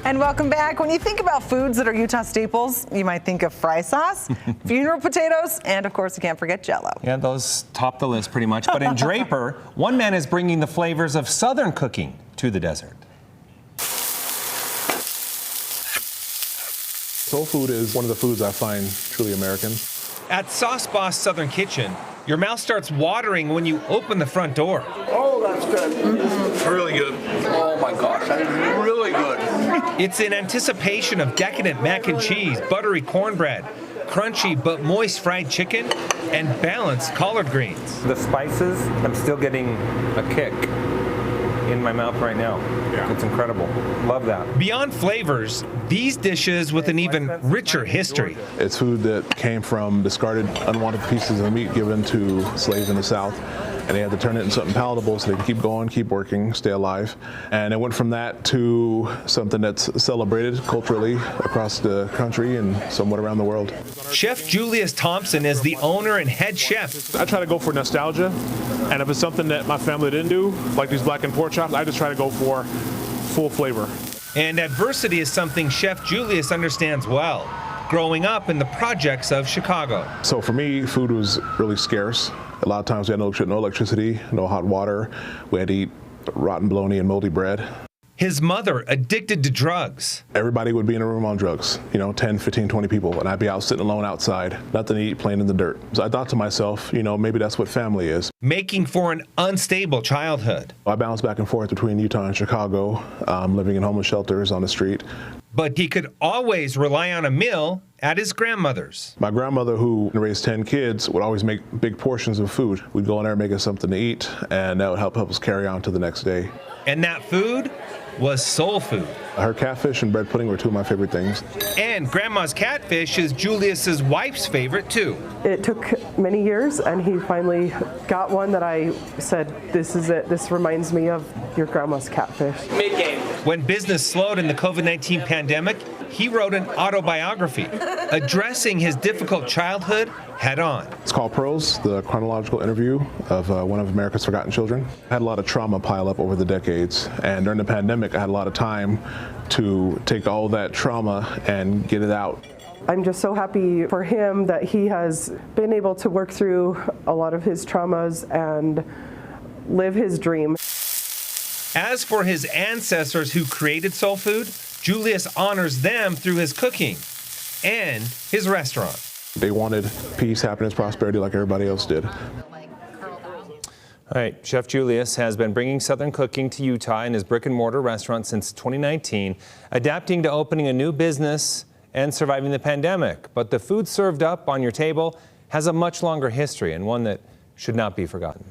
And welcome back. When you think about foods that are Utah staples, you might think of fry sauce, funeral potatoes, and of course you can't forget Jell-O. Yeah, those top the list pretty much. But in Draper, one man is bringing the flavors of Southern cooking to the desert. Soul food is one of the foods I find truly American. At Sauce Boss Southern Kitchen, your mouth starts watering when you open the front door. Oh, that's good. Really good. Oh my gosh, that is really good. It's in anticipation of decadent mac and cheese, buttery cornbread, crunchy but moist fried chicken, and balanced collard greens. The spices, I'm still getting a kick in my mouth right now. Yeah. It's incredible. Love that. Beyond flavors, these dishes with an even richer history. It's food that came from discarded, unwanted pieces of meat given to slaves in the South. And they had to turn it into something palatable so they could keep going, keep working, stay alive. And it went from that to something that's celebrated culturally across the country and somewhat around the world. Chef Julius Thompson is the owner and head chef. I try to go for nostalgia, and if it's something that my family didn't do, like these blackened pork chops, I just try to go for full flavor. And adversity is something Chef Julius understands well, growing up in the projects of Chicago. So for me, food was really scarce. A lot of times we had no electricity, no hot water. We had to eat rotten bologna and moldy bread. His mother, addicted to drugs. Everybody would be in a room on drugs, 10, 15, 20 people, and I'd be out sitting alone outside, nothing to eat, playing in the dirt. So I thought to myself, maybe that's what family is. Making for an unstable childhood. I bounced back and forth between Utah and Chicago, living in homeless shelters on the street. But he could always rely on a meal at his grandmother's. My grandmother, who raised 10 kids, would always make big portions of food. We'd go in there and make us something to eat, and that would help us carry on to the next day. And that food was soul food. Her catfish and bread pudding were two of my favorite things. And Grandma's catfish is Julius's wife's favorite too. It took many years, and he finally got one that I said, this is it. This reminds me of your grandma's catfish. Mid-game. When business slowed in the COVID-19 pandemic, he wrote an autobiography addressing his difficult childhood head on. It's called Pearls, the chronological interview of one of America's forgotten children. I had a lot of trauma pile up over the decades, and during the pandemic I had a lot of time to take all that trauma and get it out. I'm just so happy for him that he has been able to work through a lot of his traumas and live his dream. As for his ancestors who created soul food, Julius honors them through his cooking and his restaurant. They wanted peace, happiness, prosperity like everybody else did. All right, Chef Julius has been bringing Southern cooking to Utah in his brick-and-mortar restaurant since 2019, adapting to opening a new business and surviving the pandemic. But the food served up on your table has a much longer history and one that should not be forgotten.